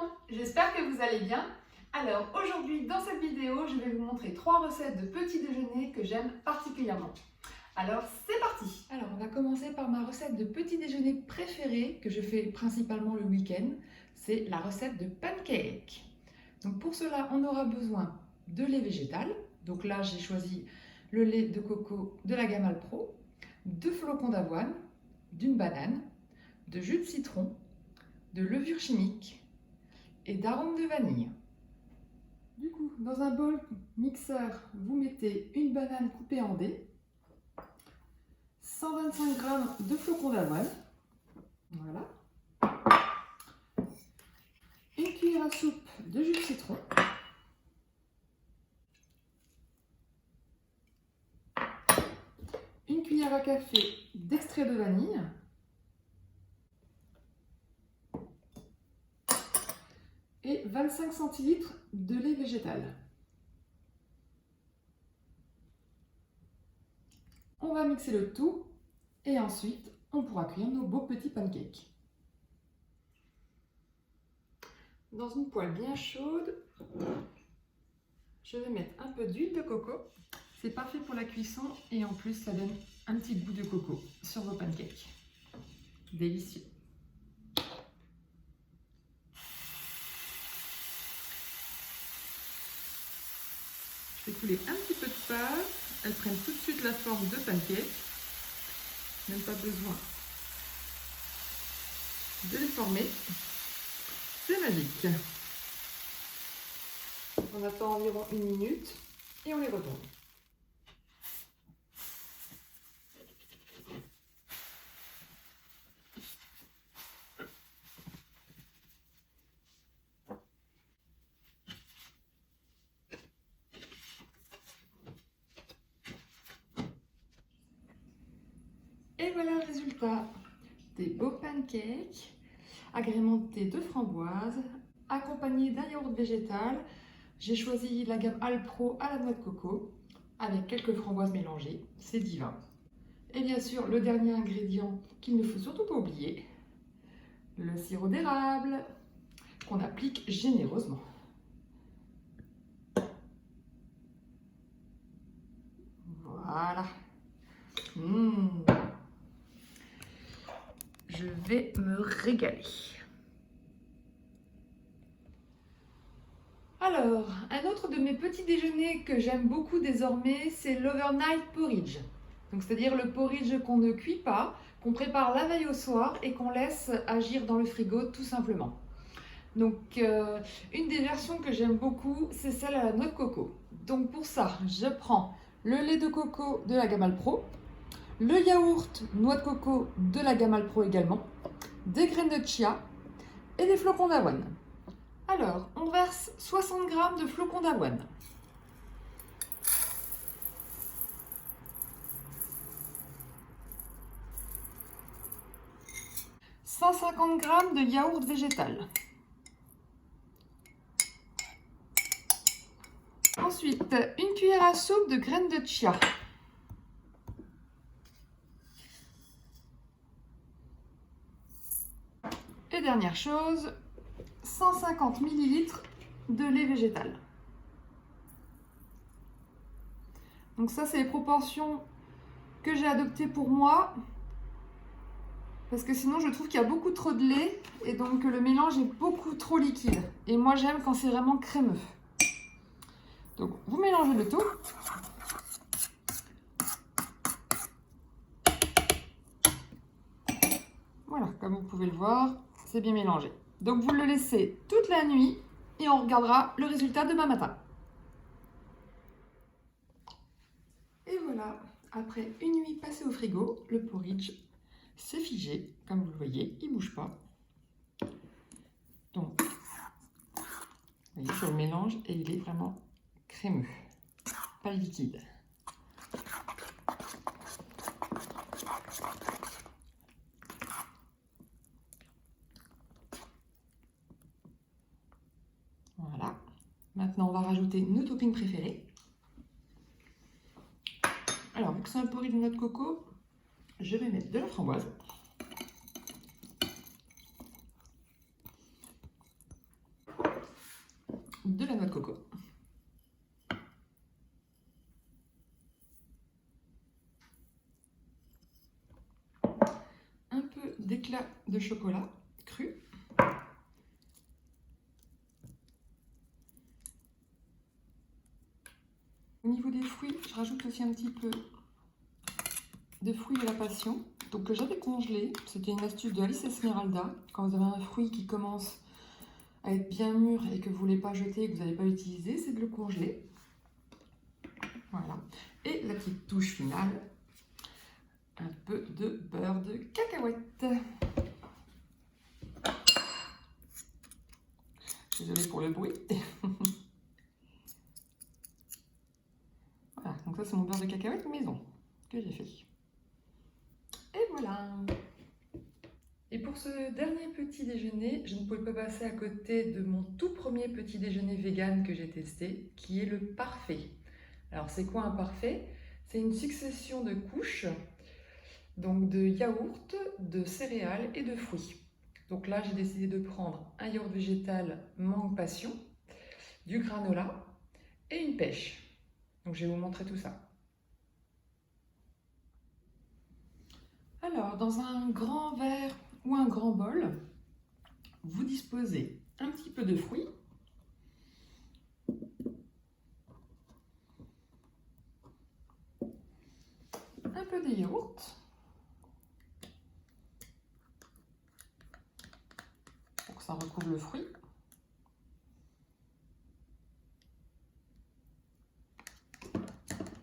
monde, j'espère que vous allez bien. Alors aujourd'hui dans cette vidéo, je vais vous montrer 3 recettes de petits déjeuners que j'aime particulièrement. Alors c'est parti. Alors on va commencer par ma recette de petit déjeuner préférée que je fais principalement le week-end. C'est la recette de pancake. Donc pour cela on aura besoin de lait végétal. Donc là j'ai choisi le lait de coco de la gamme Alpro, de flocons d'avoine, d'une banane, de jus de citron, de levure chimique et d'arôme de vanille. Du coup, dans un bol mixeur, vous mettez une banane coupée en dés, 125 g de flocons d'avoine, voilà, une cuillère à soupe de jus de citron, une cuillère à café d'extrait de vanille, et 25 centilitres de lait végétal. On va mixer le tout et ensuite on pourra cuire nos beaux petits pancakes. Dans une poêle bien chaude, je vais mettre un peu d'huile de coco. C'est parfait pour la cuisson et en plus ça donne un petit goût de coco sur vos pancakes. Délicieux. Je vais couler un petit peu de pâte. Elles prennent tout de suite la forme de pancake. Même pas besoin de les former. C'est magique. On attend environ 1 minute et on les retourne. Et voilà le résultat, des beaux pancakes agrémentés de framboises, accompagnés d'un yaourt végétal. J'ai choisi la gamme Alpro à la noix de coco avec quelques framboises mélangées, c'est divin. Et bien sûr, le dernier ingrédient qu'il ne faut surtout pas oublier, le sirop d'érable qu'on applique généreusement. Voilà. Je vais me régaler. Alors, un autre de mes petits déjeuners que j'aime beaucoup désormais, c'est l'overnight porridge. Donc, c'est-à-dire le porridge qu'on ne cuit pas, qu'on prépare la veille au soir et qu'on laisse agir dans le frigo tout simplement. Donc, une des versions que j'aime beaucoup, c'est celle à la noix de coco. Donc pour ça, je prends le lait de coco de la gamme Alpro, le yaourt noix de coco de la gamme Alpro également, des graines de chia et des flocons d'avoine. Alors, on verse 60 g de flocons d'avoine. « 150 g de yaourt végétal. Ensuite, une cuillère à soupe de graines de chia. Et dernière chose, 150 ml de lait végétal. Donc ça, c'est les proportions que j'ai adoptées pour moi. Parce que sinon, je trouve qu'il y a beaucoup trop de lait et donc le mélange est beaucoup trop liquide. Et moi, j'aime quand c'est vraiment crémeux. Donc, vous mélangez le tout. Voilà, comme vous pouvez le voir, c'est bien mélangé. Donc, vous le laissez toute la nuit et on regardera le résultat demain matin. Et voilà, après une nuit passée au frigo, le porridge c'est figé, comme vous le voyez, il ne bouge pas. Donc, vous voyez, je le mélange et il est vraiment crémeux, pas liquide. Voilà. Maintenant, on va rajouter nos toppings préférés. Alors, vu que c'est un porridge de noix de coco, je vais mettre de la framboise. de la noix de coco. Un peu d'éclat de chocolat cru. Au niveau des fruits, je rajoute aussi un petit peu de fruits de la passion, donc que j'avais congelé. C'était une astuce de Alice Esmeralda. Quand vous avez un fruit qui commence à être bien mûr et que vous ne voulez pas jeter et que vous n'allez pas utiliser, c'est de le congeler. Voilà. Et la petite touche finale, un peu de beurre de cacahuète. Désolée pour le bruit. Voilà, donc ça c'est mon beurre de cacahuète maison que j'ai fait. Et voilà. Et pour ce dernier petit déjeuner, je ne pouvais pas passer à côté de mon tout premier petit déjeuner vegan que j'ai testé, qui est le parfait. Alors c'est quoi un parfait? C'est une succession de couches, donc de yaourt, de céréales et de fruits. Donc là j'ai décidé de prendre un yaourt végétal mangue passion, du granola et une pêche. Donc je vais vous montrer tout ça. Alors dans un grand verre ou un grand bol, vous disposez un petit peu de fruits, un peu de yaourt, pour que ça recouvre le fruit,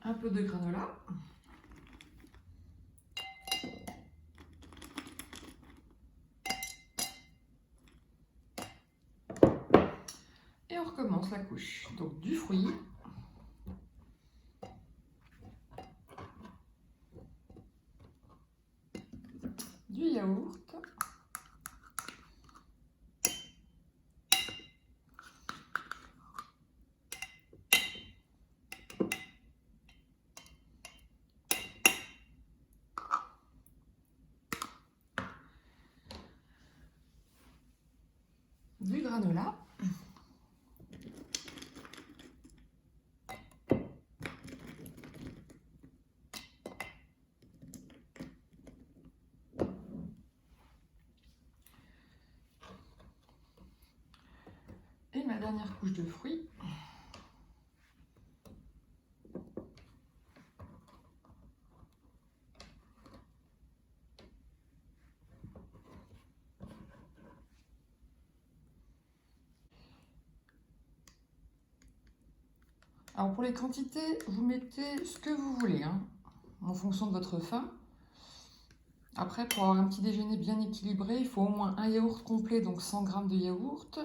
un peu de granola, et on recommence la couche. Donc du fruit, du yaourt, du granola, et ma dernière couche de fruits. Alors pour les quantités, vous mettez ce que vous voulez, hein, en fonction de votre faim. Après, pour avoir un petit déjeuner bien équilibré, il faut au moins un yaourt complet, donc 100 g de yaourt,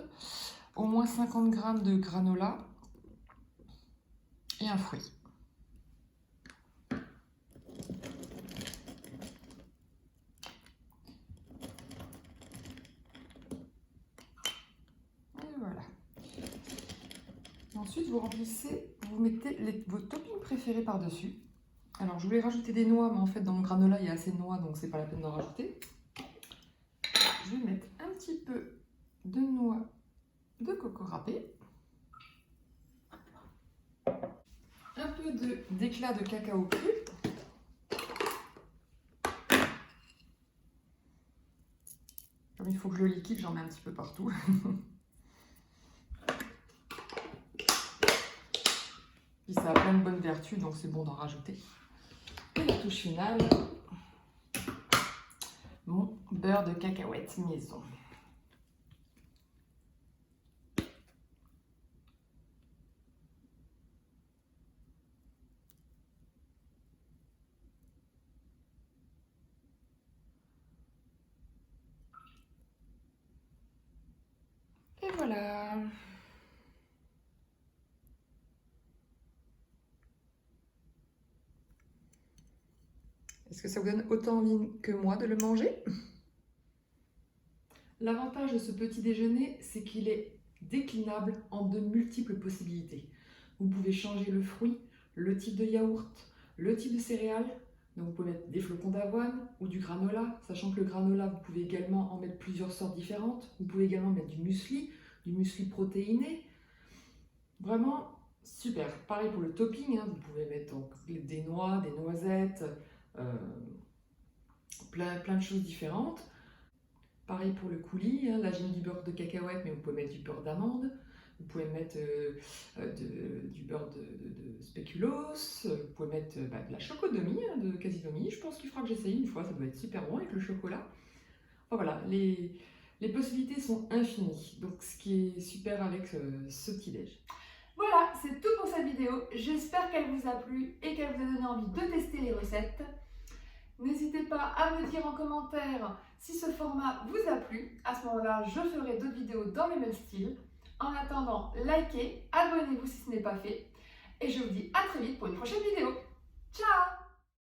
au moins 50 g de granola et un fruit. Et voilà. Ensuite, vous remplissez, vous mettez vos toppings préférés par-dessus. Alors, je voulais rajouter des noix, mais en fait, dans mon granola, il y a assez de noix, donc c'est pas la peine d'en rajouter. Je vais mettre un petit peu de noix de coco râpée, un peu d'éclat de cacao cru, comme il faut que je le liquide, j'en mets un petit peu partout. Puis ça a plein de bonnes vertus, donc c'est bon d'en rajouter. Et la touche finale, mon beurre de cacahuète maison. Et voilà. Est-ce que ça vous donne autant envie que moi de le manger? L'avantage de ce petit déjeuner, c'est qu'il est déclinable en de multiples possibilités. Vous pouvez changer le fruit, le type de yaourt, le type de céréales. Donc vous pouvez mettre des flocons d'avoine ou du granola, sachant que le granola, vous pouvez également en mettre plusieurs sortes différentes. Vous pouvez également mettre du muesli protéiné. Vraiment super. Pareil pour le topping, hein, vous pouvez mettre donc des noix, des noisettes, euh, plein de choses différentes. Pareil pour le coulis, hein, là j'ai mis du beurre de cacahuète, mais vous pouvez mettre du beurre d'amande. Vous pouvez mettre du beurre de spéculoos, vous pouvez mettre de la chocodomie, hein, de casidomie. Je pense qu'il faudra que j'essaye une fois, ça doit être super bon avec le chocolat. Enfin, voilà, les possibilités sont infinies, donc ce qui est super avec ce petit-déj. Voilà, c'est tout pour cette vidéo. J'espère qu'elle vous a plu et qu'elle vous a donné envie de tester les recettes. N'hésitez pas à me dire en commentaire si ce format vous a plu. À ce moment-là, je ferai d'autres vidéos dans le même style. En attendant, likez, abonnez-vous si ce n'est pas fait. Et je vous dis à très vite pour une prochaine vidéo. Ciao!